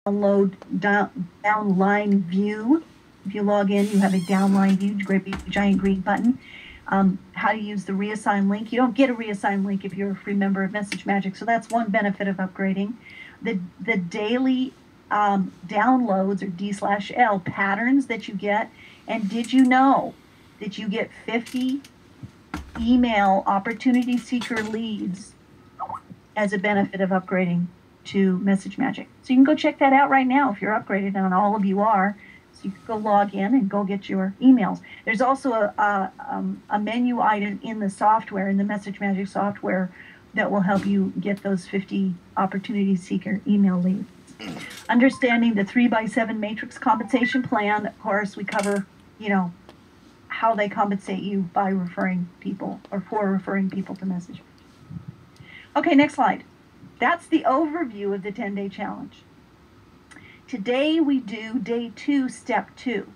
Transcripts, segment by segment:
download downline view. If you log in, you have a downline view, great big giant green button. How to use the reassign link. You don't get a reassign link if you're a free member of Message Magic, so that's one benefit of upgrading. The daily downloads, or D/L patterns that you get. And did you know that you get 50 email opportunity seeker leads as a benefit of upgrading to Message Magic? So you can go check that out right now if you're upgraded, and all of you are. So you can go log in and go get your emails. There's also a menu item in the software, in the Message Magic software, that will help you get those 50 opportunity seeker email leads. Understanding the 3x7 matrix compensation plan. Of course, we cover, how they compensate you by referring people, or for referring people to Message. Okay, next slide. That's the overview of the 10-day challenge. Today we do day 2, step 2.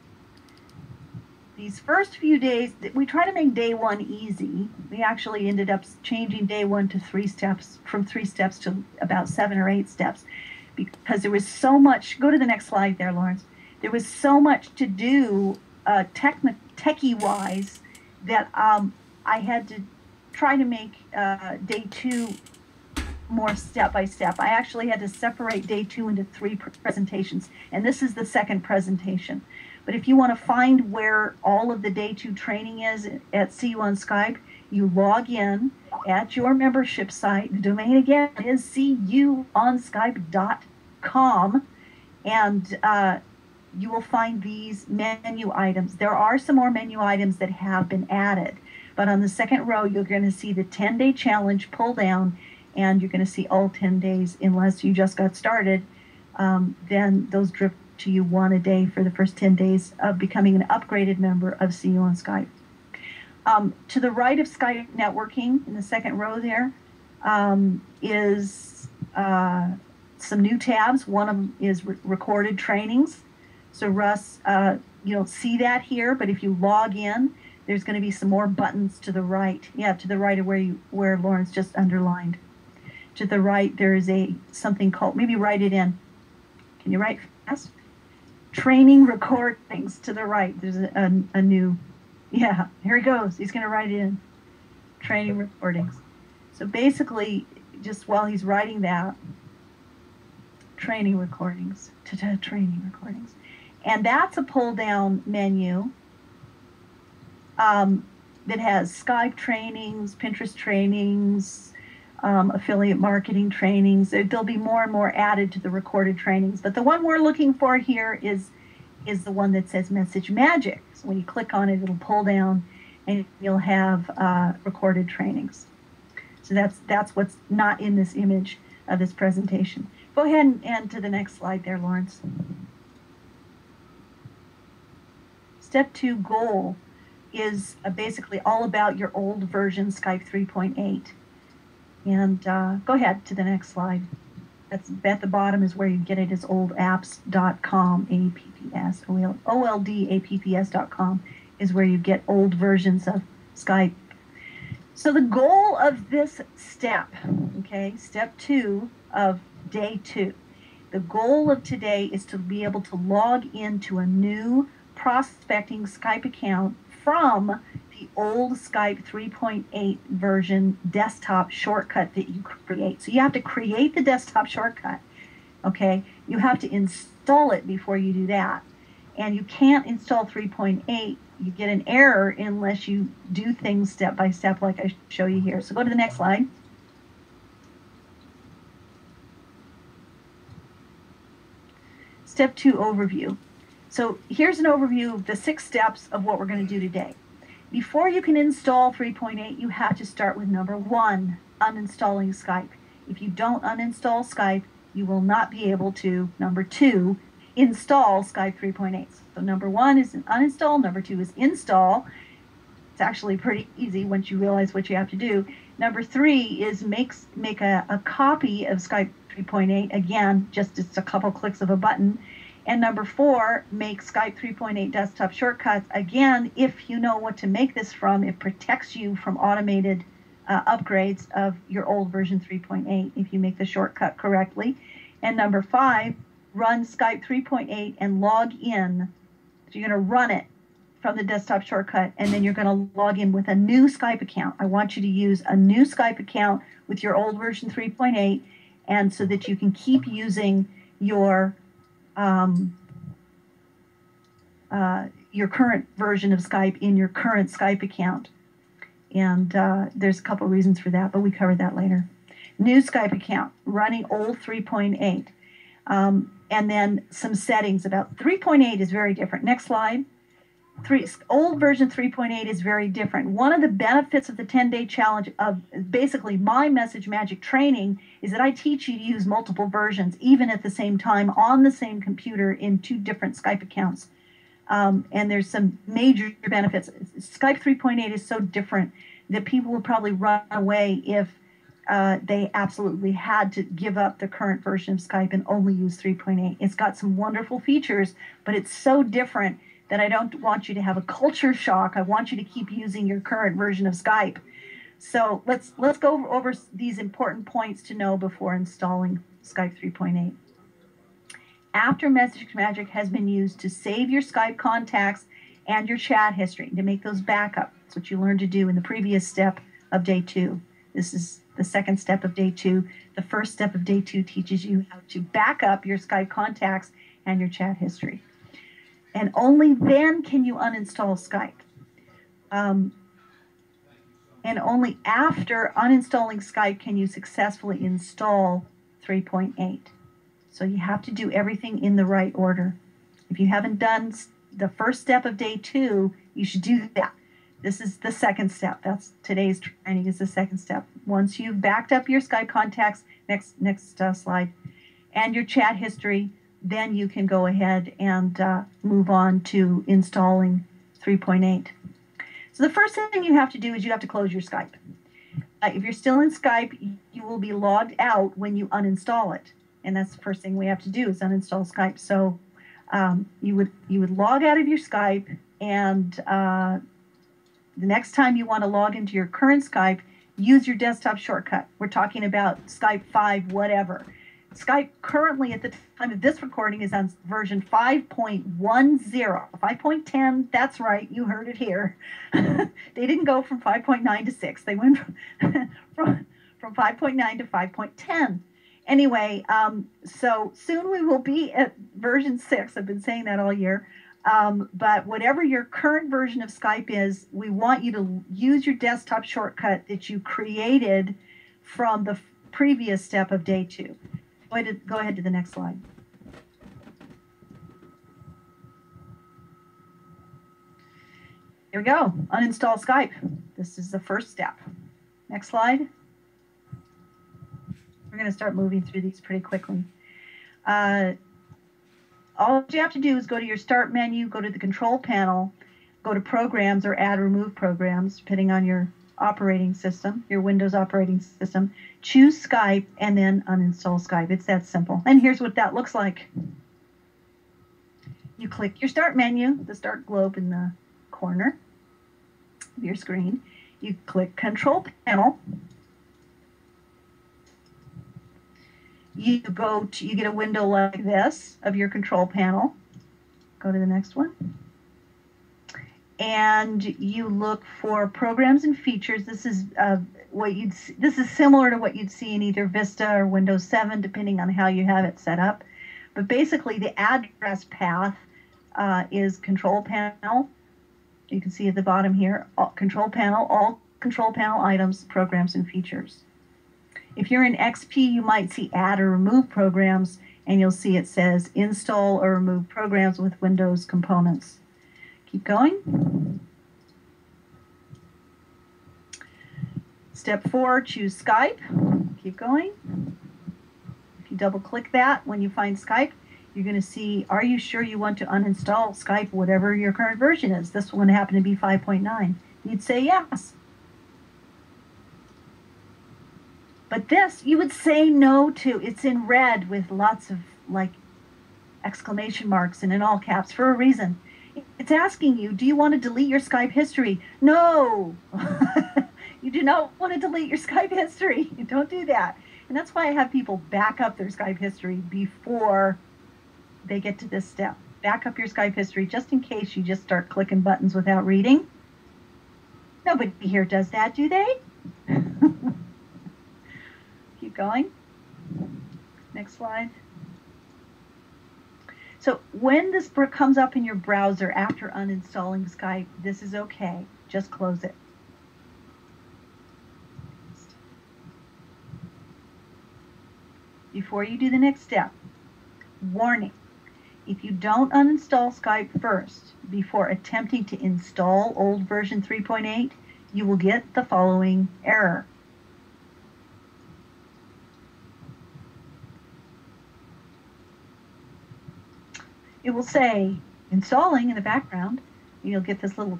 These first few days, we try to make day 1 easy. We actually ended up changing day 1 to 3 steps, from 3 steps to about 7 or 8 steps, because there was so much. Go to the next slide there, Lawrence. There was so much to do techie-wise that I had to try to make day 2 more step-by-step. I actually had to separate day 2 into 3 presentations, and this is the second presentation. But if you want to find where all of the day 2 training is at See You on Skype, you log in at your membership site. The domain again is seeyouonskype.com, and you will find these menu items. There are some more menu items that have been added, but on the second row, you're going to see the 10-day challenge pull down, and you're going to see all 10 days, unless you just got started. Then those drip to you 1 a day for the first 10 days of becoming an upgraded member of See You on Skype. To the right of Skype networking, in the second row there, is some new tabs. One of them is recorded trainings. So Russ, you don't see that here, but if you log in, there's going to be some more buttons to the right. Yeah, to the right of where Lawrence just underlined. To the right, there is something called, maybe write it in. Can you write fast? Training recordings to the right. There's a new, yeah, here he goes. He's going to write it in. Training recordings. So basically, just while he's writing that, training recordings, training recordings. And that's a pull-down menu that has Skype trainings, Pinterest trainings, affiliate marketing trainings. There'll be more and more added to the recorded trainings. But the one we're looking for here is the one that says Message Magic. So when you click on it, it'll pull down and you'll have recorded trainings. So that's what's not in this image of this presentation. Go ahead and to the next slide there, Lawrence. Step 2 goal is basically all about your old version Skype 3.8. And go ahead to the next slide. That's at the bottom is where you get it, is oldapps.com, APPS, OLDAPPS.com is where you get old versions of Skype. So the goal of this step, okay, step 2 of day 2, the goal of today is to be able to log into a new prospecting Skype account from the old Skype 3.8 version desktop shortcut that you create. So you have to create the desktop shortcut, okay? You have to install it before you do that. And you can't install 3.8. You get an error unless you do things step by step like I show you here. So go to the next slide. Step 2 overview. So here's an overview of the 6 steps of what we're going to do today. Before you can install 3.8, you have to start with number 1, uninstalling Skype. If you don't uninstall Skype, you will not be able to, number 2, install Skype 3.8. So number 1 is an uninstall, number 2 is install. It's actually pretty easy once you realize what you have to do. Number 3 is make a copy of Skype 3.8. Again, just a couple clicks of a button. And number 4, make Skype 3.8 desktop shortcuts. Again, if you know what to make this from, it protects you from automated upgrades of your old version 3.8 if you make the shortcut correctly. And number 5, run Skype 3.8 and log in. So you're going to run it from the desktop shortcut, and then you're going to log in with a new Skype account. I want you to use a new Skype account with your old version 3.8, and so that you can keep using your current version of Skype in your current Skype account. And there's a couple reasons for that, but we cover that later. New Skype account, running old 3.8. And then some settings about 3.8 is very different. Next slide. Old version 3.8 is very different. One of the benefits of the 10-day challenge of basically my Message Magic training is that I teach you to use multiple versions, even at the same time on the same computer in 2 different Skype accounts. And there's some major benefits. Skype 3.8 is so different that people will probably run away if they absolutely had to give up the current version of Skype and only use 3.8. It's got some wonderful features, but it's so different that I don't want you to have a culture shock. I want you to keep using your current version of Skype. So let's go over these important points to know before installing Skype 3.8. After Message Magic has been used to save your Skype contacts and your chat history, to make those backups, that's what you learned to do in the previous step of day 2. This is the second step of day 2. The first step of day 2 teaches you how to back up your Skype contacts and your chat history. And only then can you uninstall Skype. And only after uninstalling Skype can you successfully install 3.8. So you have to do everything in the right order. If you haven't done the first step of day 2, you should do that. This is the second step. That's today's training is the second step. Once you've backed up your Skype contacts, next slide, and your chat history, then you can go ahead and move on to installing 3.8. So the first thing you have to do is you have to close your Skype. If you're still in Skype, you will be logged out when you uninstall it. And that's the first thing we have to do is uninstall Skype. So you would log out of your Skype, and the next time you want to log into your current Skype, use your desktop shortcut. We're talking about Skype 5, whatever. Skype currently at the time of this recording is on version 5.10. 5.10, that's right, you heard it here. They didn't go from 5.9 to 6. They went from 5.9 to 5.10. Anyway, so soon we will be at version 6. I've been saying that all year. But whatever your current version of Skype is, we want you to use your desktop shortcut that you created from the previous step of day 2. Go ahead to the next slide. Here we go. Uninstall Skype. This is the first step. Next slide. We're going to start moving through these pretty quickly. All you have to do is go to your Start menu, go to the Control Panel, go to Programs or Add or Remove Programs, depending on your operating system, your Windows operating system. Choose Skype and then uninstall Skype. It's that simple. And here's what that looks like. You click your Start menu, the Start globe in the corner of your screen. You click Control Panel. You get a window like this of your control panel. Go to the next one. And you look for programs and features. This is this is similar to what you'd see in either Vista or Windows 7, depending on how you have it set up. But basically, the address path is Control Panel. You can see at the bottom here, Control Panel, all Control Panel items, programs, and features. If you're in XP, you might see Add or Remove Programs, and you'll see it says Install or Remove Programs with Windows Components. Keep going. Step 4, choose Skype. Keep going. If you double-click that, when you find Skype, you're going to see, are you sure you want to uninstall Skype, whatever your current version is? This one happened to be 5.9. You'd say yes. But this, you would say no to. It's in red with lots of, like, exclamation marks and in all caps for a reason. It's asking you, do you want to delete your Skype history? No! You do not want to delete your Skype history. Don't do that. And that's why I have people back up their Skype history before they get to this step. Back up your Skype history just in case you just start clicking buttons without reading. Nobody here does that, do they? Keep going. Next slide. So when this comes up in your browser after uninstalling Skype, this is okay. Just close it. Before you do the next step, warning. If you don't uninstall Skype first before attempting to install old version 3.8, you will get the following error. It will say installing in the background. You'll get this little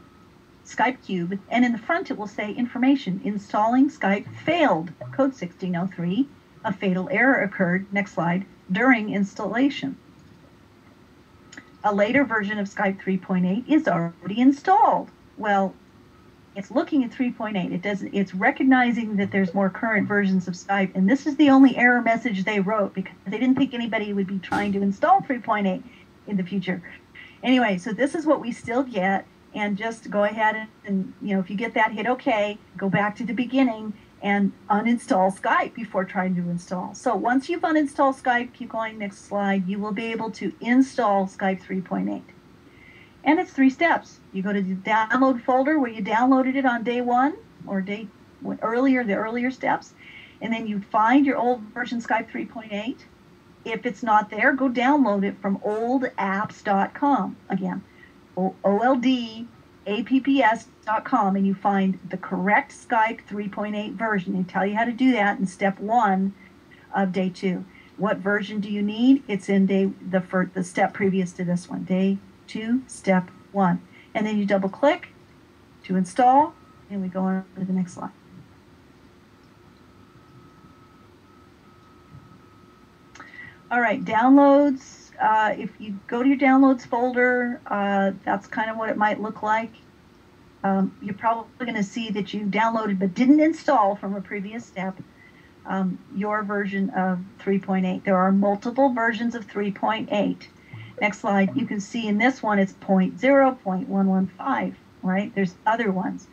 Skype cube, and in the front it will say information, installing Skype failed, code 1603, a fatal error occurred, next slide, during installation. A later version of Skype 3.8 is already installed. Well, it's looking at 3.8. It's recognizing that there's more current versions of Skype, and this is the only error message they wrote because they didn't think anybody would be trying to install 3.8 in the future. Anyway, so this is what we still get, and just go ahead and if you get that, hit OK, go back to the beginning and uninstall Skype before trying to install. So once you've uninstalled Skype, keep going, next slide, you will be able to install Skype 3.8. And it's 3 steps. You go to the download folder where you downloaded it on day 1 or the earlier steps, and then you find your old version Skype 3.8. If it's not there, go download it from oldapps.com. Again, oldapps.com, and you find the correct Skype 3.8 version. They tell you how to do that in step 1 of day 2. What version do you need? It's in the step previous to this one, day 2, step 1. And then you double click to install, and we go on to the next slide. All right, downloads. If you go to your downloads folder, that's kind of what it might look like. You're probably going to see that you downloaded but didn't install from a previous step your version of 3.8. There are multiple versions of 3.8. Next slide. You can see in this one it's 0.0, 0.115, right? There's other ones.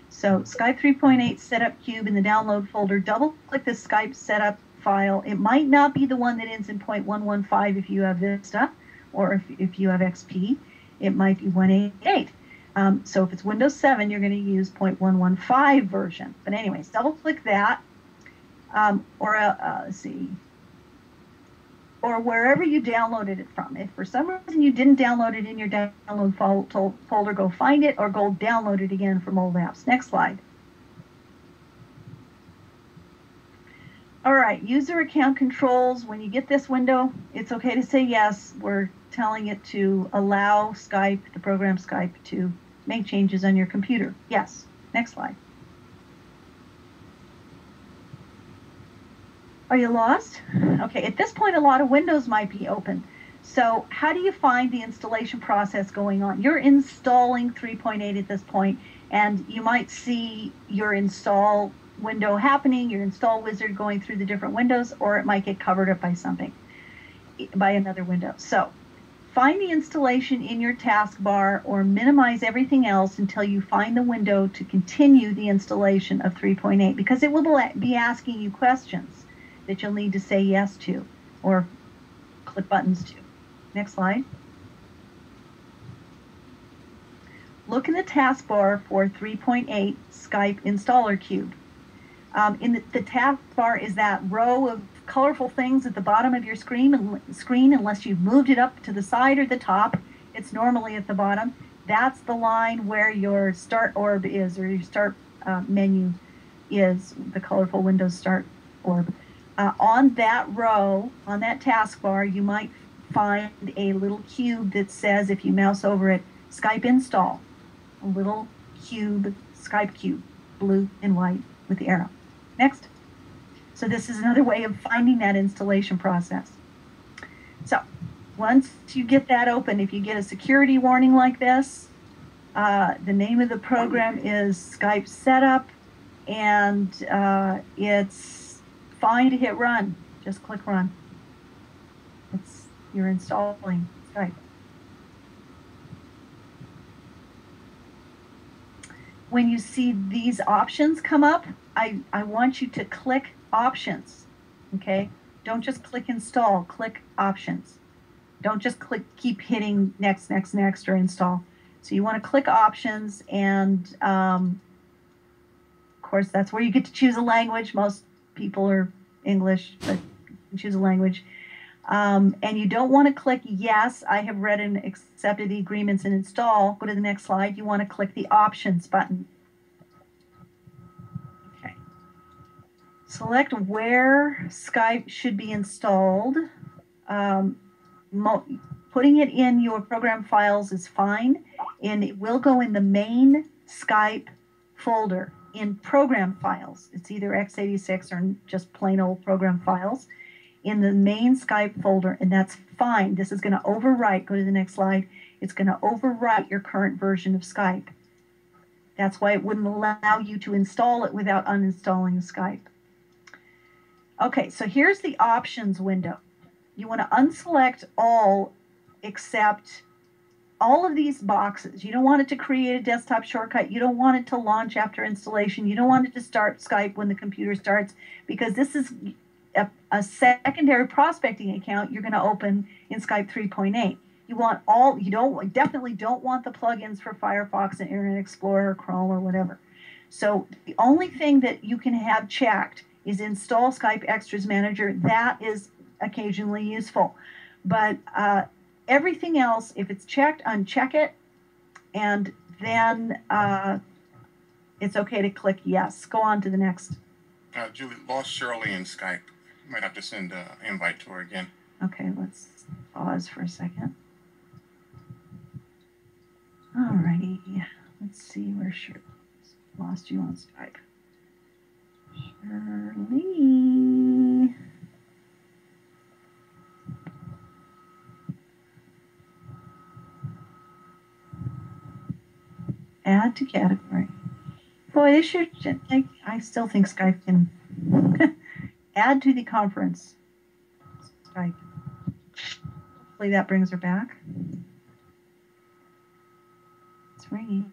So Skype 3.8 setup cube in the download folder. Double click the Skype setup file. It might not be the one that ends in 0.115 if you have Vista, or if you have XP, it might be 188. So if it's Windows 7, you're going to use 0.115 version. But anyways, double click that, let's see, or wherever you downloaded it from. If for some reason you didn't download it in your download folder, go find it or go download it again from Old Apps. Next slide. All right, user account controls. When you get this window, it's okay to say yes. We're telling it to allow Skype, the program Skype, to make changes on your computer. Yes. Next slide. Are you lost? Okay, at this point, a lot of windows might be open. So how do you find the installation process going on? You're installing 3.8 at this point, and you might see your install window happening, your install wizard going through the different windows, or it might get covered up by something, by another window. So find the installation in your taskbar or minimize everything else until you find the window to continue the installation of 3.8, because it will be asking you questions that you'll need to say yes to or click buttons to. Next slide. Look in the taskbar for 3.8 Skype installer cube. In the taskbar is that row of colorful things at the bottom of your screen, unless you've moved it up to the side or the top. It's normally at the bottom. That's the line where your start orb is, or your start menu is, the colorful Windows start orb. On that row, on that taskbar, you might find a little cube that says, if you mouse over it, Skype install. A little cube, Skype cube, blue and white with the arrow. Next. So this is another way of finding that installation process. So once you get that open, if you get a security warning like this, the name of the program is Skype Setup, and it's fine to hit run. Just click run. You're installing Skype. When you see these options come up, I want you to click options, okay? Don't just click install, click options. Don't just keep hitting next, next, next, or install. So you want to click options, and of course, that's where you get to choose a language. Most people are English, but you can choose a language. And you don't want to click yes, I have read and accepted the agreements and install. Go to the next slide. You want to click the options button. Okay. Select where Skype should be installed. Putting it in your program files is fine, and it will go in the main Skype folder in program files. It's either x86 or just plain old program files in the main Skype folder, and that's fine. This is going to overwrite. Go to the next slide. It's going to overwrite your current version of Skype. That's why it wouldn't allow you to install it without uninstalling Skype. Okay, so here's the options window. You want to unselect all except all of these boxes. You don't want it to create a desktop shortcut. You don't want it to launch after installation. You don't want it to start Skype when the computer starts, because this is a secondary prospecting account you're going to open in Skype 3.8. You definitely don't want the plugins for Firefox and Internet Explorer, Chrome, or whatever. So the only thing that you can have checked is install Skype Extras Manager. That is occasionally useful. But everything else, if it's checked, uncheck it, and then it's okay to click yes. Go on to the next. Julie, lost Shirley in Skype. You might have to send an invite to her again. Okay, let's pause for a second. Alrighty, let's see where Shirley lost you on Skype. Shirley. Add to category. Boy, they should. I still think Skype can add to the conference. Skype. Hopefully that brings her back. It's ringing.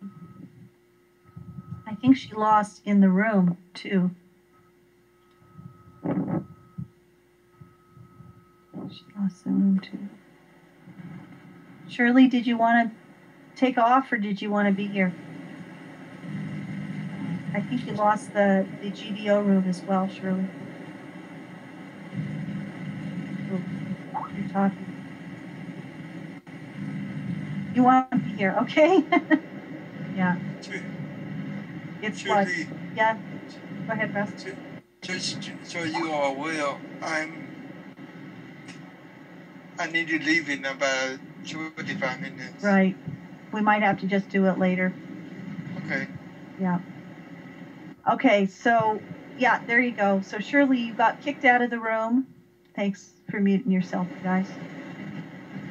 I think she lost in the room too. She lost the room too. Shirley, did you want to take off, or did you want to be here? I think you lost the GVO room as well, Shirley. You're talking. You want to be here, okay? Yeah. It's what? Yeah. Go ahead, Russ. Just so you are aware, I need to leave in about 25 minutes. Right. We might have to just do it later. Okay. Yeah. Okay, so, yeah, there you go. So, Shirley, you got kicked out of the room. Thanks for muting yourself, guys.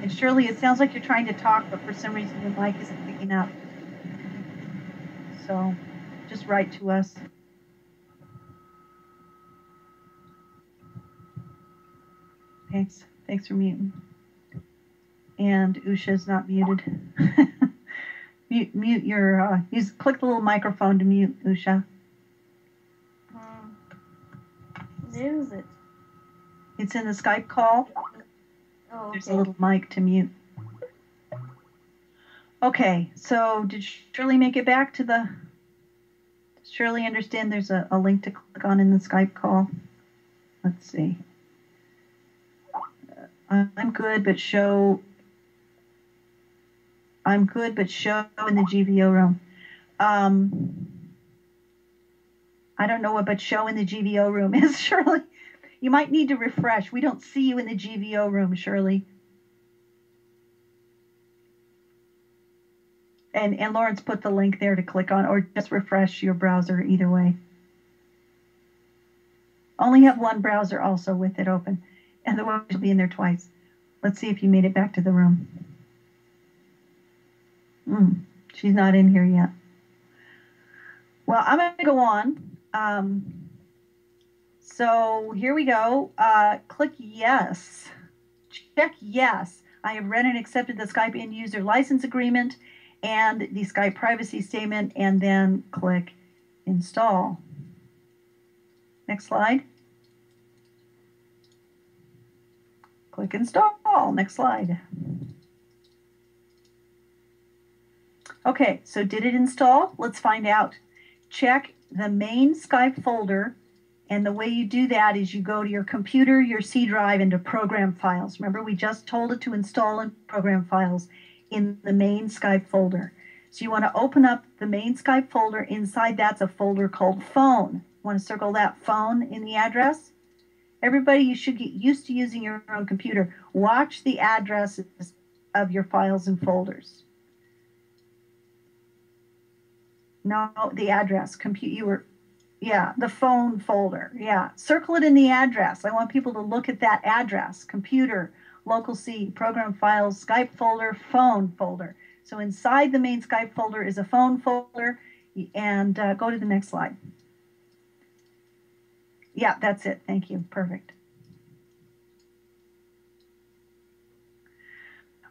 And Shirley, it sounds like you're trying to talk, but for some reason your mic isn't picking up. So, just write to us. Thanks for muting. And Usha's not muted. mute your, click the little microphone to mute, Usha. Where is it? It's in the Skype call. Oh, okay. There's a little mic to mute. Okay, so did Shirley make it back to the... Does Shirley understand there's a link to click on in the Skype call? Let's see. I'm good, but show in the GVO room. I don't know what but show in the GVO room is, Shirley. You might need to refresh. We don't see you in the GVO room, Shirley. And Lawrence put the link there to click on, or just refresh your browser, either way. Only have one browser also with it open. Otherwise, you'll be in there twice. Let's see if you made it back to the room. She's not in here yet. Well, I'm going to go on. So here we go. Click yes. check yes. I have read and accepted the Skype end user license agreement and the Skype privacy statement, and then click install. Next slide. Click install. Next slide. Okay, so did it install? Let's find out. Check the main Skype folder, and the way you do that is you go to your computer, your C drive, into program files. Remember, we just told it to install in program files in the main Skype folder. So you want to open up the main Skype folder. Inside that's a folder called phone. You want to circle that phone in the address. Everybody, you should get used to using your own computer. Watch the addresses of your files and folders. No, the address, the phone folder. Yeah, circle it in the address. I want people to look at that address: computer, local C, program files, Skype folder, phone folder. So inside the main Skype folder is a phone folder, and go to the next slide. Yeah, that's it. Thank you. Perfect.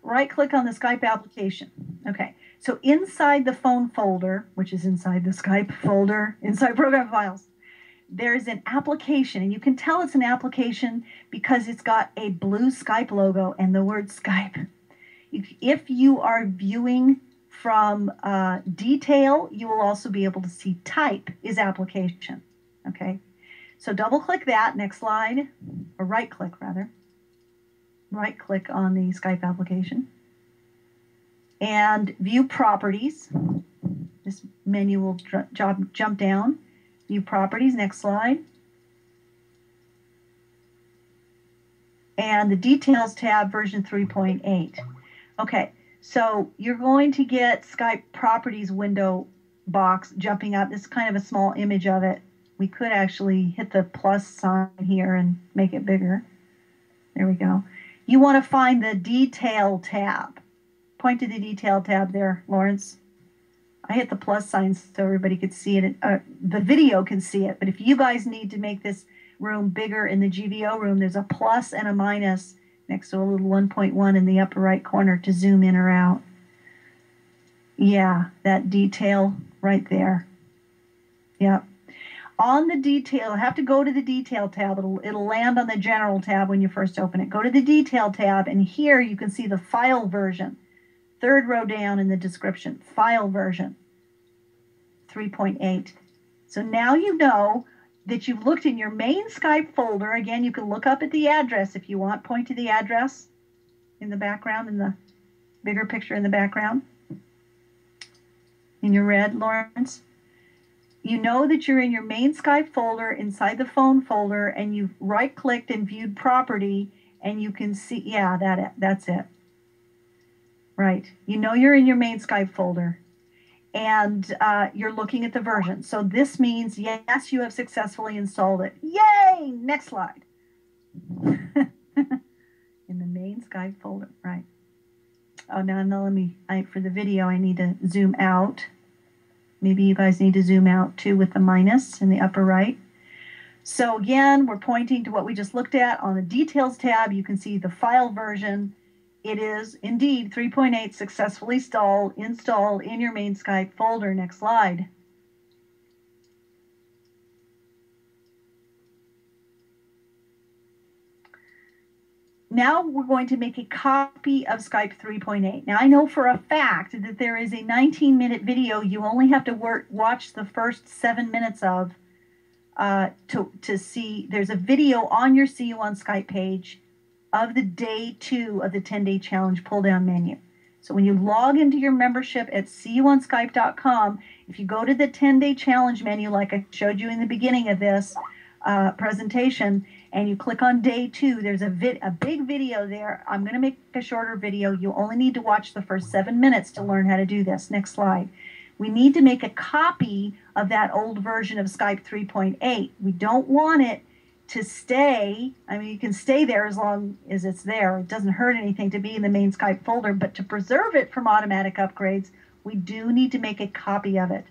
Right-click on the Skype application. Okay, so inside the phone folder, which is inside the Skype folder, inside program files, there's an application, and you can tell it's an application because it's got a blue Skype logo and the word Skype. If you are viewing from detail, you will also be able to see type is application. Okay, so double-click that. Next slide, or right-click rather. Right-click on the Skype application and view properties. This menu will jump down. View properties. Next slide. And the details tab, version 3.8. Okay, so you're going to get Skype properties window box jumping up. This is kind of a small image of it. We could actually hit the plus sign here and make it bigger. There we go. You want to find the detail tab. Point to the detail tab there, Lawrence. I hit the plus sign so everybody could see it. The video can see it, but if you guys need to make this room bigger in the GVO room, there's a plus and a minus next to a little 1.1 in the upper right corner to zoom in or out. Yeah, that detail right there. Yep. On the detail, I have to go to the detail tab. It'll land on the general tab when you first open it. Go to the detail tab, and here you can see the file version. Third row down in the description, file version 3.8. So now you know that you've looked in your main Skype folder. Again, you can look up at the address if you want. Point to the address in the background, in the bigger picture in the background. In your red, Lawrence. You know that you're in your main Skype folder inside the phone folder, and you've right-clicked and viewed property, and you can see, yeah, that's it. Right. You know you're in your main Skype folder, and you're looking at the version. So this means, yes, you have successfully installed it. Yay! Next slide. In the main Skype folder, right. Oh, now let me, for the video, I need to zoom out. Maybe you guys need to zoom out too with the minus in the upper right. So again, we're pointing to what we just looked at. On the details tab, you can see the file version. It is indeed 3.8 successfully installed in your main Skype folder. Next slide. Now we're going to make a copy of Skype 3.8. Now I know for a fact that there is a 19-minute video you only have to watch the first 7 minutes of to see. There's a video on your See You on Skype page of the day 2 of the 10-day challenge pull-down menu. So when you log into your membership at seeyouonskype.com, if you go to the 10-day challenge menu like I showed you in the beginning of this presentation, and you click on day 2, there's a big video there. I'm going to make a shorter video. You only need to watch the first 7 minutes to learn how to do this. Next slide. We need to make a copy of that old version of Skype 3.8. We don't want it to stay. I mean, you can stay there as long as it's there. It doesn't hurt anything to be in the main Skype folder, but to preserve it from automatic upgrades, we do need to make a copy of it.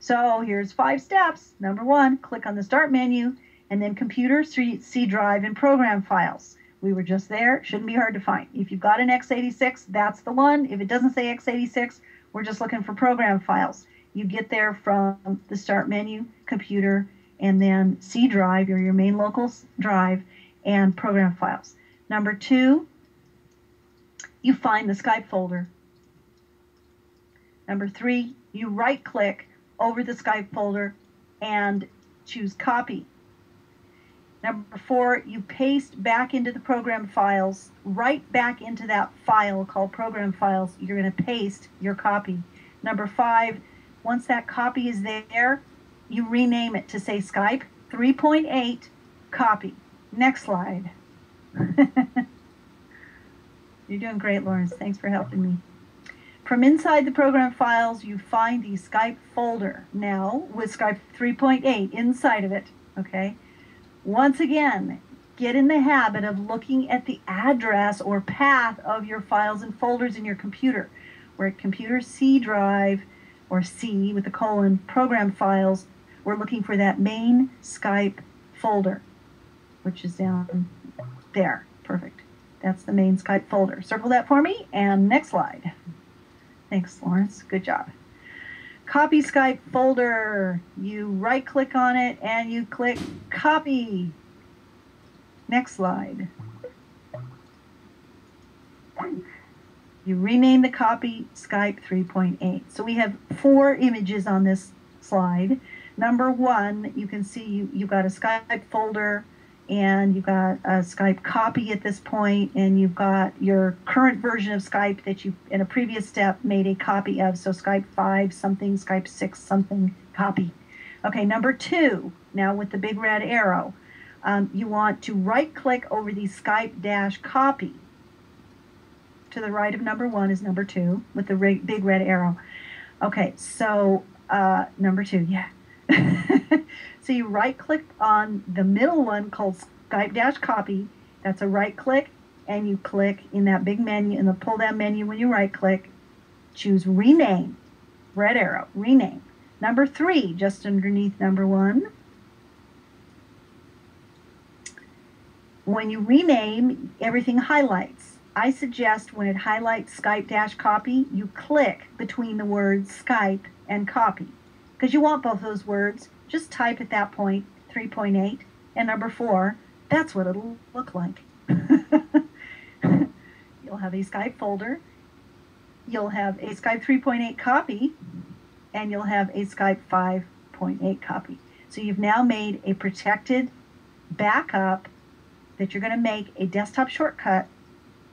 So here's 5 steps. Number 1, click on the Start menu, and then Computer, C Drive, and Program Files. We were just there. Shouldn't be hard to find. If you've got an x86, that's the one. If it doesn't say x86, we're just looking for program files. You get there from the start menu, computer, and then C drive, or your main local drive, and program files. Number 2, you find the Skype folder. Number 3, you right-click over the Skype folder and choose copy. Number 4, you paste back into the program files, right back into that file called program files. You're going to paste your copy. Number 5, once that copy is there, you rename it to say Skype 3.8 copy. Next slide. You're doing great, Lawrence. Thanks for helping me. From inside the program files, you find the Skype folder now with Skype 3.8 inside of it, okay? Once again, get in the habit of looking at the address or path of your files and folders in your computer. We're at computer C drive, or C with a colon, program files. We're looking for that main Skype folder, which is down there. Perfect. That's the main Skype folder. Circle that for me, and next slide. Thanks, Lawrence. Good job. Copy Skype folder. You right-click on it, and you click Copy. Next slide. You rename the copy Skype 3.8. So we have 4 images on this slide. Number 1, you can see you've got a Skype folder, and you've got a Skype copy at this point, and you've got your current version of Skype that you, in a previous step, made a copy of. So Skype 5 something, Skype 6 something, copy. Okay, number 2, now with the big red arrow, you want to right-click over the Skype-copy. To the right of number 1 is number 2 with the big red arrow. Okay, so number 2, yeah. So you right-click on the middle one called Skype-copy. That's a right-click, and you click in that big menu, in the pull-down menu when you right-click, choose Rename, red arrow, Rename. Number 3, just underneath number 1. When you rename, everything highlights. I suggest when it highlights Skype-copy, you click between the words Skype and copy, because you want both those words. Just type at that point 3.8 and number 4. That's what it'll look like. You'll have a Skype folder, you'll have a Skype 3.8 copy, and you'll have a Skype 5.8 copy. So you've now made a protected backup that you're going to make a desktop shortcut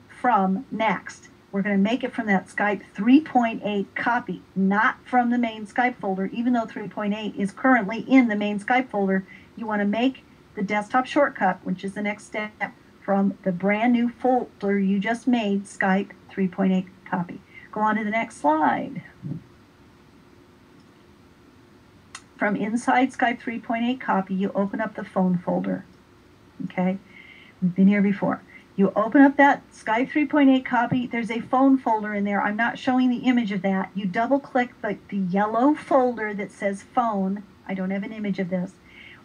from next. We're going to make it from that Skype 3.8 copy, not from the main Skype folder. Even though 3.8 is currently in the main Skype folder, you want to make the desktop shortcut, which is the next step, from the brand new folder you just made, Skype 3.8 copy. Go on to the next slide. From inside Skype 3.8 copy, you open up the phone folder. Okay, we've been here before. You open up that Skype 3.8 copy. There's a phone folder in there. I'm not showing the image of that. You double-click the yellow folder that says phone. I don't have an image of this.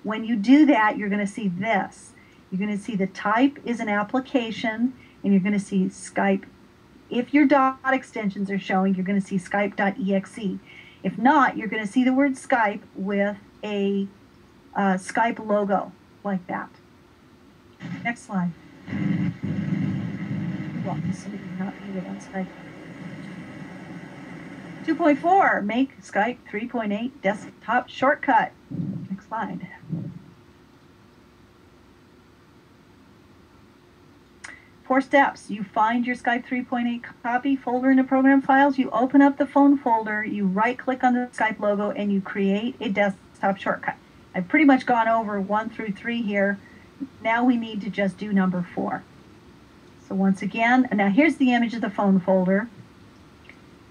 When you do that, you're going to see this. You're going to see the type is an application, and you're going to see Skype. If your dot extensions are showing, you're going to see Skype.exe. If not, you're going to see the word Skype with a Skype logo like that. Next slide. Well, somebody not muted on Skype. 2.4, make Skype 3.8 desktop shortcut. Next slide. Four steps. You find your Skype 3.8 copy folder in the program files. You open up the phone folder. You right-click on the Skype logo, and you create a desktop shortcut. I've pretty much gone over 1 through 3 here. Now we need to just do number 4. So once again, now here's the image of the phone folder.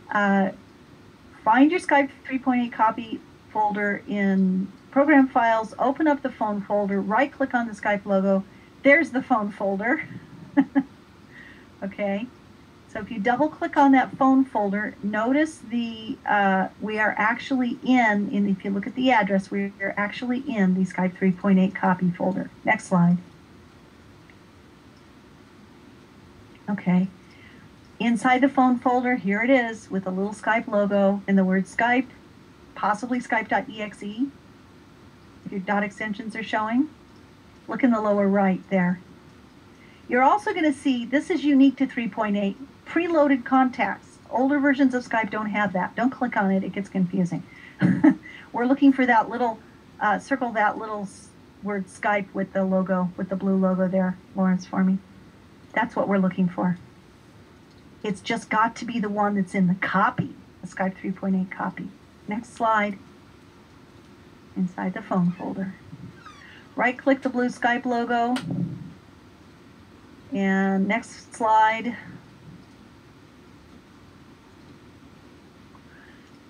Find your Skype 3.8 copy folder in program files, open up the phone folder, right-click on the Skype logo. There's the phone folder. Okay, so if you double-click on that phone folder, notice we are actually in, if you look at the address, we are actually in the Skype 3.8 copy folder. Next slide. Okay. Inside the phone folder, here it is with a little Skype logo and the word Skype, possibly Skype.exe. If your dot extensions are showing, look in the lower right there. You're also going to see, this is unique to 3.8, preloaded contacts. Older versions of Skype don't have that. Don't click on it, it gets confusing. We're looking for that little, circle that little word Skype with the logo, with the blue logo there, Lawrence, for me. That's what we're looking for. It's just got to be the one that's in the copy, the Skype 3.8 copy. Next slide. Inside the phone folder. Right-click the blue Skype logo. And next slide.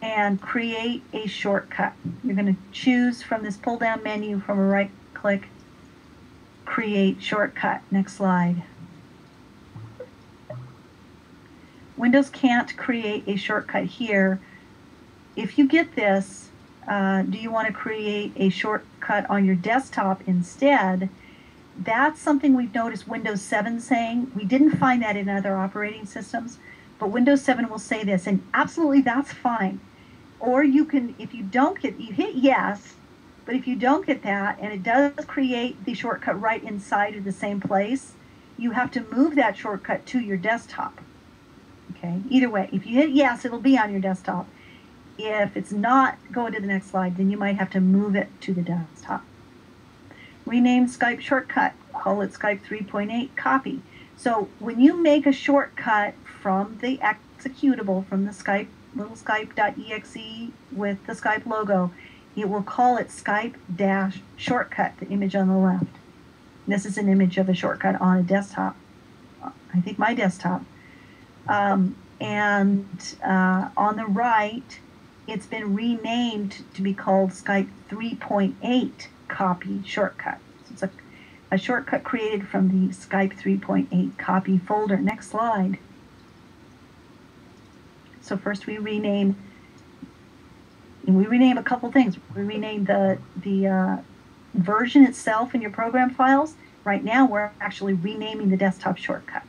And create a shortcut. You're going to choose from this pull-down menu from a right-click, create shortcut. Next slide. Windows can't create a shortcut here. If you get this, do you want to create a shortcut on your desktop instead? That's something we've noticed Windows 7 saying. We didn't find that in other operating systems, but Windows 7 will say this, and absolutely that's fine. Or you can, if you don't get, you hit yes, but if you don't get that, and it does create the shortcut right inside of the same place, you have to move that shortcut to your desktop. Okay, either way, if you hit yes, it'll be on your desktop. If it's not, go to the next slide, then you might have to move it to the desktop. Rename Skype shortcut, call it Skype 3.8 copy. So when you make a shortcut from the executable, from the Skype, little Skype.exe with the Skype logo, it will call it Skype-shortcut, the image on the left. This is an image of a shortcut on a desktop. I think my desktop. On the right, it's been renamed to be called Skype 3.8 copy shortcut. So it's a shortcut created from the Skype 3.8 copy folder. Next slide. So first we rename, and we rename a couple things. We rename the version itself in your program files. Right now we're actually renaming the desktop shortcut.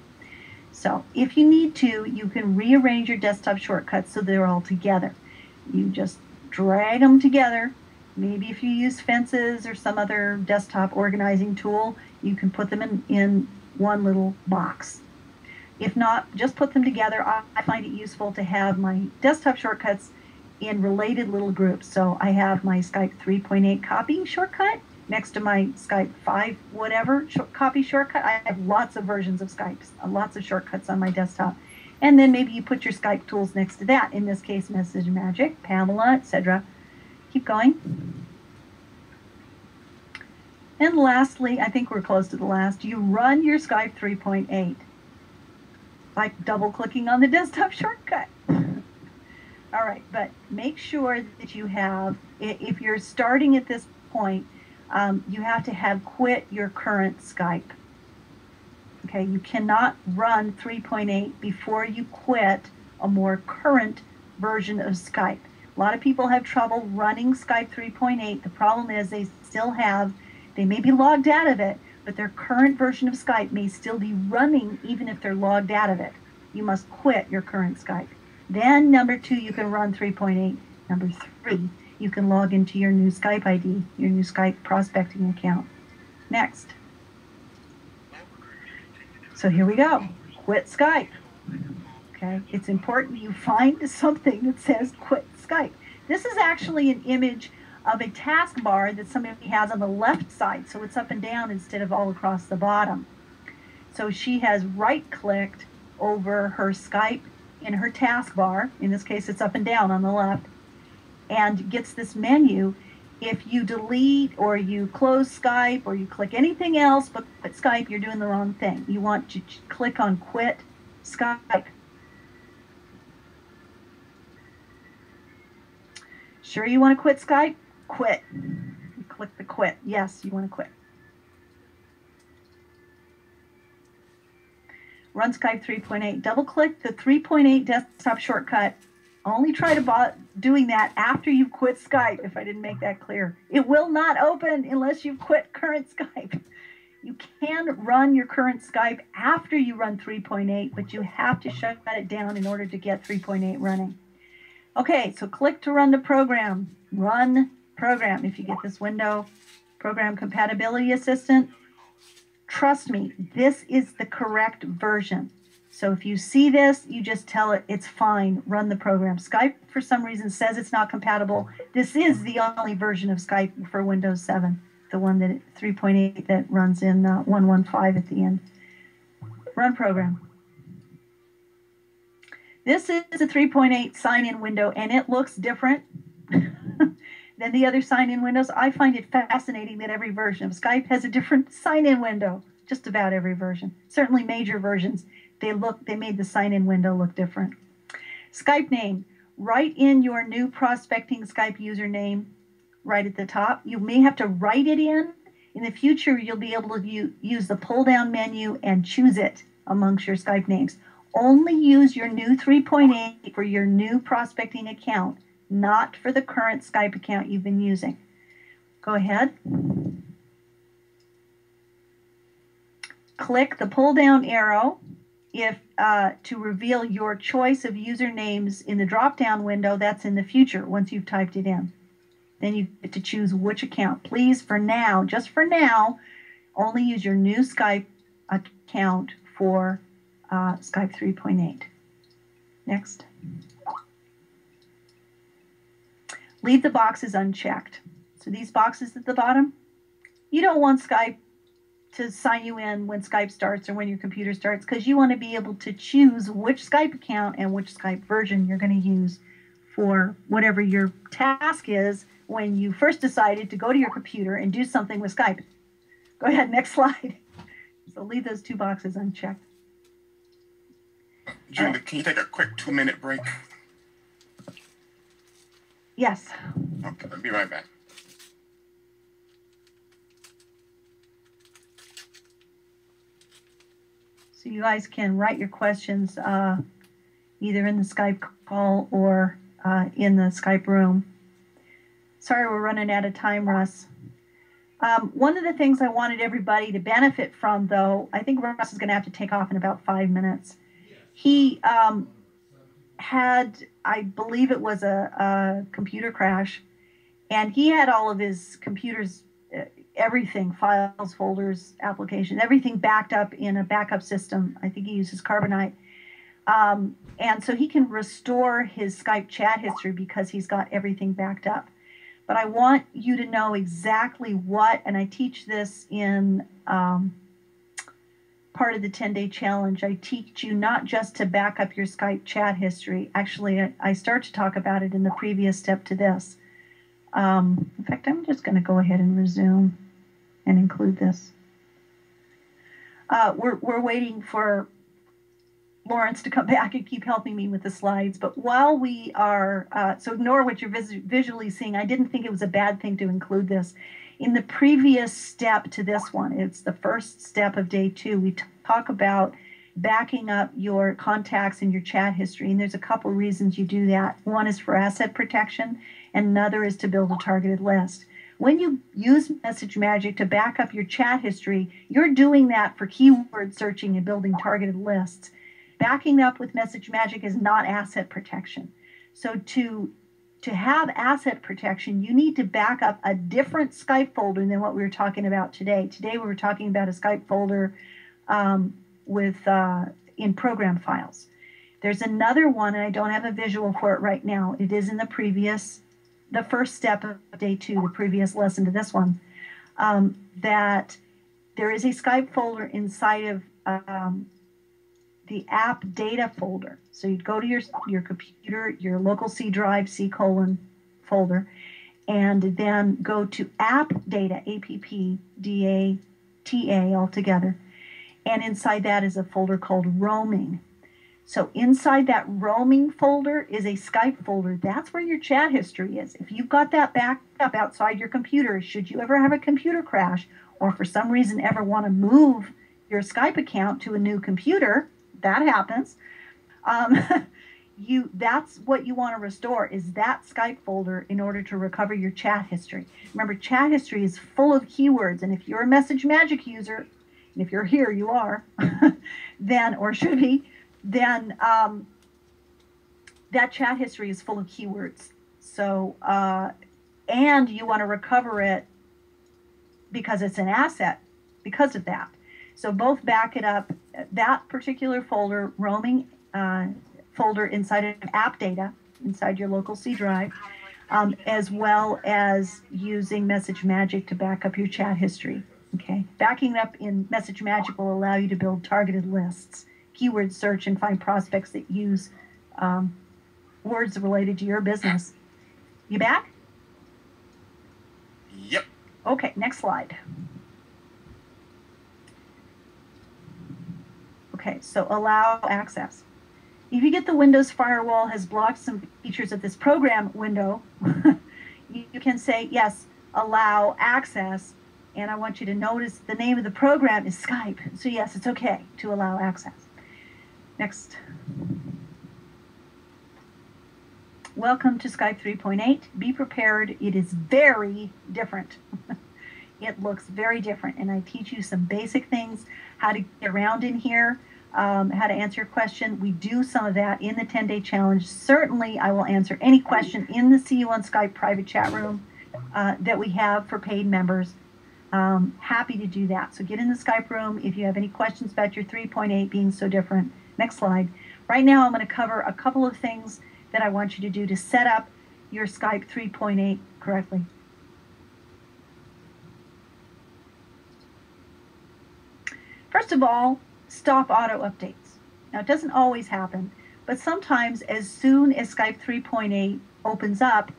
So if you need to, you can rearrange your desktop shortcuts so they're all together. You just drag them together. Maybe if you use Fences or some other desktop organizing tool, you can put them in one little box. If not, just put them together. I find it useful to have my desktop shortcuts in related little groups. So I have my Skype 3.8 copy shortcut next to my Skype 5 whatever copy shortcut. I have lots of versions of Skypes, lots of shortcuts on my desktop. And then maybe you put your Skype tools next to that. In this case, Message Magic, Pamela, etc. Keep going. And lastly, I think we're close to the last, you run your Skype 3.8 by double-clicking on the desktop shortcut. All right, but make sure that you have, if you're starting at this point, you have to have quit your current Skype. Okay, you cannot run 3.8 before you quit a more current version of Skype. A lot of people have trouble running Skype 3.8. The problem is they still have, they may be logged out of it, but their current version of Skype may still be running even if they're logged out of it. You must quit your current Skype. Then number 2, you can run 3.8. Number 3, you can log into your new Skype ID, your new Skype prospecting account. Next. So here we go. Quit Skype. Okay, it's important you find something that says quit Skype. This is actually an image of a taskbar that somebody has on the left side, so it's up and down instead of all across the bottom. So she has right-clicked over her Skype in her taskbar, in this case it's up and down on the left, and gets this menu. If you delete or you close Skype or you click anything else but Skype, you're doing the wrong thing. You want to click on quit Skype. Sure you want to quit Skype? Quit. You click the quit. Yes, you want to quit. Run Skype 3.8. Double click the 3.8 desktop shortcut. Only try to doing that after you've quit Skype, if I didn't make that clear. It will not open unless you've quit current Skype. You can run your current Skype after you run 3.8, but you have to shut it down in order to get 3.8 running. Okay, so click to run the program. Run program. If you get this window, Program Compatibility Assistant, trust me, this is the correct version. So if you see this, you just tell it it's fine, run the program. Skype, for some reason, says it's not compatible. This is the only version of Skype for Windows 7, the one that 3.8 that runs in 115 at the end. Run program. This is a 3.8 sign-in window, and it looks different than the other sign-in windows. I find it fascinating that every version of Skype has a different sign-in window, just about every version. Certainly major versions, they made the sign-in window look different. Skype name, write in your new prospecting Skype username right at the top. You may have to write it in. In the future, you'll be able to use the pull-down menu and choose it amongst your Skype names. Only use your new 3.8 for your new prospecting account, not for the current Skype account you've been using. Go ahead. Click the pull-down arrow to reveal your choice of usernames in the drop-down window. That's in the future once you've typed it in. Then you get to choose which account. Please, for now, just for now, only use your new Skype account for Skype 3.8. Next. Leave the boxes unchecked. So these boxes at the bottom, you don't want Skype to sign you in when Skype starts or when your computer starts, because you want to be able to choose which Skype account and which Skype version you're going to use for whatever your task is when you first decided to go to your computer and do something with Skype. Go ahead, next slide. So leave those two boxes unchecked. Julie, can you take a quick 2-minute break? Yes. Okay, I'll be right back. So you guys can write your questions either in the Skype call or in the Skype room. Sorry, we're running out of time, Russ. One of the things I wanted everybody to benefit from, though, I think Russ is going to have to take off in about 5 minutes. He had, I believe it was a computer crash, and he had all of his computers, everything, files, folders, applications, everything backed up in a backup system. I think he uses Carbonite. And so he can restore his Skype chat history because he's got everything backed up. But I want you to know exactly what, and I teach this in part of the 10-day challenge. I teach you not just to back up your Skype chat history. Actually, I start to talk about it in the previous step to this. In fact, I'm just going to go ahead and resume and include this. We're waiting for Lawrence to come back and keep helping me with the slides. But while we are, so ignore what you're visually seeing. I didn't think it was a bad thing to include this. In the previous step to this one, it's the first step of day 2, we talk about backing up your contacts and your chat history. And there's a couple reasons you do that. One is for asset protection, and another is to build a targeted list. When you use Message Magic to back up your chat history, you're doing that for keyword searching and building targeted lists. Backing up with Message Magic is not asset protection. So to have asset protection, you need to back up a different Skype folder than what we were talking about today. Today we were talking about a Skype folder in program files. There's another one, and I don't have a visual for it right now. It is in the first step of day 2, the previous lesson to this one, that there is a Skype folder inside of the app data folder. So you'd go to your computer, your local C drive, C: folder, and then go to app data, APPDATA altogether. And inside that is a folder called roaming. So inside that roaming folder is a Skype folder. That's where your chat history is. If you've got that backed up outside your computer, should you ever have a computer crash or for some reason ever want to move your Skype account to a new computer, that happens. That's what you want to restore, is that Skype folder in order to recover your chat history. Remember, chat history is full of keywords, and if you're a Message Magic user, if you're here, you are, then, or should be, then that chat history is full of keywords. So, and you want to recover it because it's an asset because of that. So both back it up, that particular folder, roaming folder inside of app data, inside your local C drive, as well as using Message Magic to back up your chat history. Okay, backing up in Message Magic will allow you to build targeted lists, keyword search, and find prospects that use words related to your business. You back? Yep. Okay, next slide. Okay, so allow access. If you get the Windows firewall has blocked some features of this program window, you can say, yes, allow access. And I want you to notice the name of the program is Skype. So yes, it's okay to allow access. Next. Welcome to Skype 3.8. Be prepared. It is very different. It looks very different. And I teach you some basic things, how to get around in here, how to answer your question. We do some of that in the 10-day challenge. Certainly, I will answer any question in the See You on Skype private chat room that we have for paid members. Happy to do that. So get in the Skype room if you have any questions about your 3.8 being so different. Next slide. Right now, I'm going to cover a couple of things that I want you to do to set up your Skype 3.8 correctly. First of all, stop auto updates. Now, it doesn't always happen, but sometimes as soon as Skype 3.8 opens up,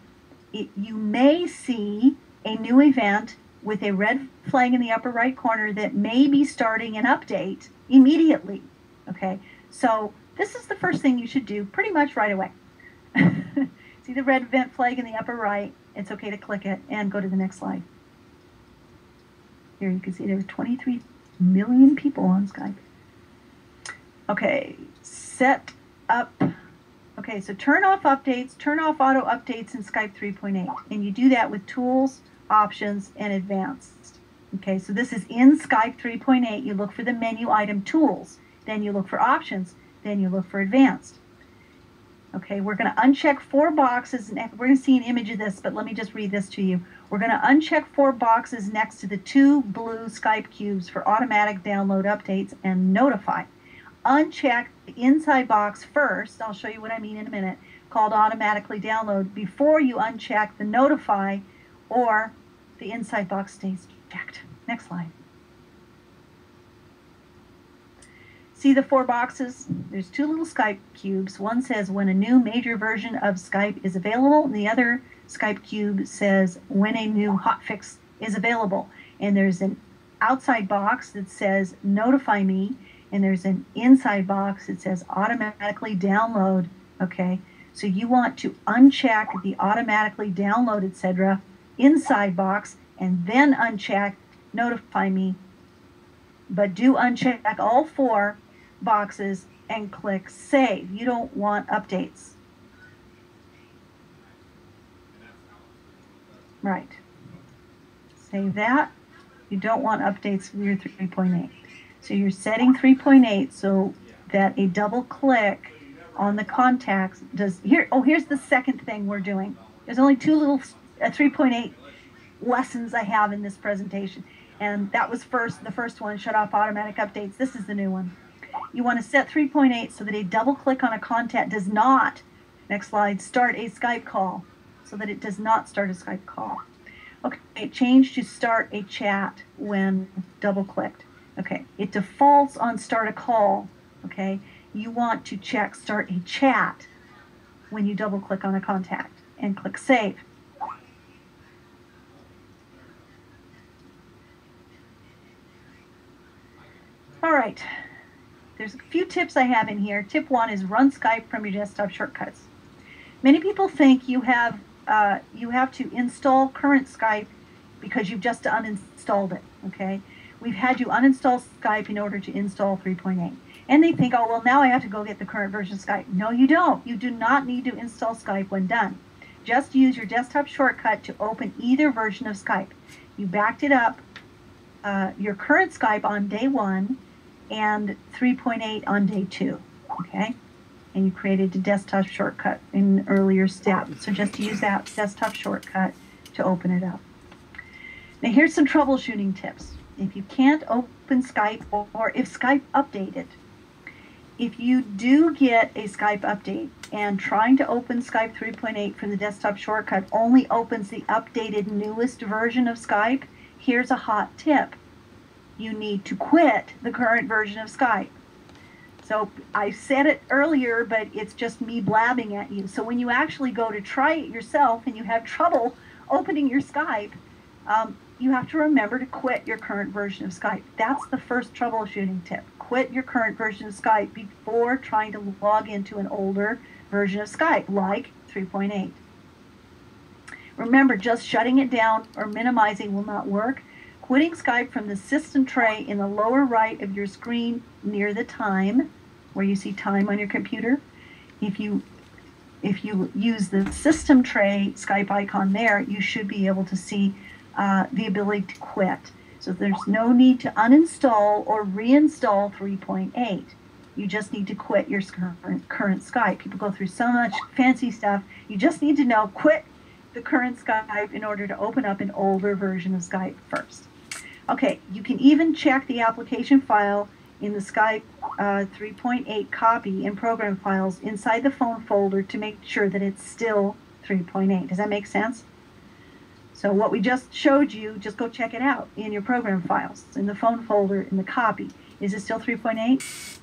you may see a new event with a red flag in the upper right corner that may be starting an update immediately. Okay, so this is the first thing you should do pretty much right away. See the red event flag in the upper right? It's okay to click it and go to the next slide. Here you can see there are 23 million people on Skype. Okay, set up. Okay, so turn off updates, turn off auto updates in Skype 3.8. And you do that with tools, options, and advanced. Okay, so this is in Skype 3.8. You look for the menu item tools, then you look for options, then you look for advanced. Okay, we're going to uncheck 4 boxes. We're going to see an image of this, but let me just read this to you. We're going to uncheck 4 boxes next to the 2 blue Skype cubes for automatic download updates and notify. Uncheck the inside box first. I'll show you what I mean in a minute, called automatically download, before you uncheck the notify, or the inside box stays checked. Next slide. See the 4 boxes? There's 2 little Skype cubes. One says when a new major version of Skype is available, and the other Skype cube says when a new hotfix is available. And there's an outside box that says notify me, and there's an inside box that says automatically download. Okay, so you want to uncheck the automatically download, etc. inside box, and then uncheck notify me. But do uncheck all 4 boxes and click save. You don't want updates. Right. Save that. You don't want updates for your 3.8. So you're setting 3.8 so that a double click on the contacts does here. Oh, here's the second thing we're doing. There's only 2 little 3.8 lessons I have in this presentation. And that was the first one, shut off automatic updates. This is the new one. You want to set 3.8 so that a double click on a contact does not, next slide, start a Skype call. So that it does not start a Skype call. Okay, change to start a chat when double clicked. Okay, it defaults on start a call. Okay, you want to check start a chat when you double click on a contact and click save. All right, there's a few tips I have in here. Tip 1 is run Skype from your desktop shortcuts. Many people think you have to install current Skype because you've just uninstalled it. Okay, we've had you uninstall Skype in order to install 3.8, and they think, oh well, now I have to go get the current version of Skype. No, you don't. You do not need to install Skype when done. Just use your desktop shortcut to open either version of Skype. You backed it up your current Skype on day 1 and 3.8 on day 2, okay? And you created a desktop shortcut in an earlier step. So just use that desktop shortcut to open it up. Now here's some troubleshooting tips. If you can't open Skype or if Skype updated, if you do get a Skype update and trying to open Skype 3.8 for the desktop shortcut only opens the updated newest version of Skype, here's a hot tip. You need to quit the current version of Skype. So I said it earlier, but it's just me blabbing at you. So when you actually go to try it yourself and you have trouble opening your Skype, you have to remember to quit your current version of Skype. That's the first troubleshooting tip. Quit your current version of Skype before trying to log into an older version of Skype, like 3.8. Remember, just shutting it down or minimizing will not work. Quitting Skype from the system tray in the lower right of your screen near the time, where you see time on your computer. If you use the system tray Skype icon there, you should be able to see the ability to quit. So there's no need to uninstall or reinstall 3.8. You just need to quit your current Skype. People go through so much fancy stuff. You just need to know, quit the current Skype in order to open up an older version of Skype first. Okay, you can even check the application file in the Skype 3.8 copy and program files inside the phone folder to make sure that it's still 3.8. Does that make sense? So what we just showed you, just go check it out in your program files, in the phone folder, in the copy. Is it still 3.8?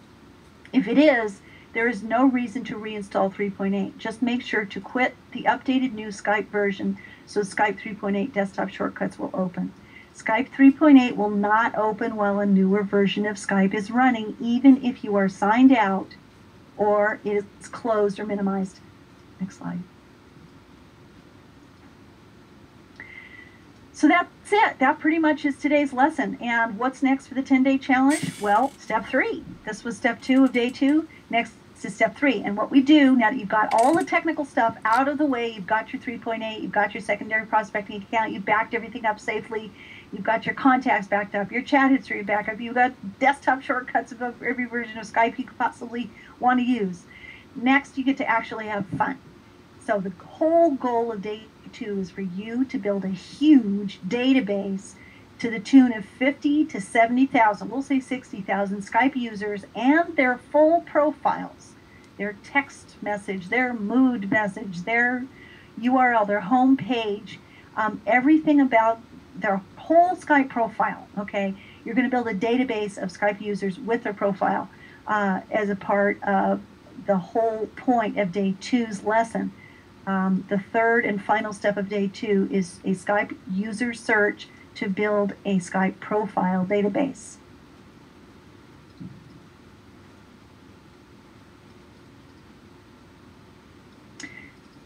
If it is, there is no reason to reinstall 3.8. Just make sure to quit the updated new Skype version so Skype 3.8 desktop shortcuts will open. Skype 3.8 will not open while a newer version of Skype is running, even if you are signed out or it's closed or minimized. Next slide. So that's it. That pretty much is today's lesson. And what's next for the 10-day challenge? Well, step 3. This was step 2 of day 2. Next is step 3. And what we do, now that you've got all the technical stuff out of the way, you've got your 3.8, you've got your secondary prospecting account, you've backed everything up safely, you've got your contacts backed up, your chat history backed up, you've got desktop shortcuts of every version of Skype you could possibly want to use. Next, you get to actually have fun. So the whole goal of day 2 is for you to build a huge database to the tune of 50 to 70,000, we'll say 60,000 Skype users and their full profiles, their text message, their mood message, their URL, their home page, everything about their whole Skype profile, okay? You're going to build a database of Skype users with their profile as a part of the whole point of day 2's lesson. The third and final step of day 2 is a Skype user search to build a Skype profile database.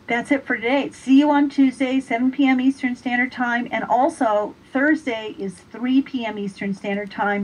That's it for today. See you on Tuesday, 7 p.m. Eastern Standard Time, and also Thursday is 3 p.m. Eastern Standard Time.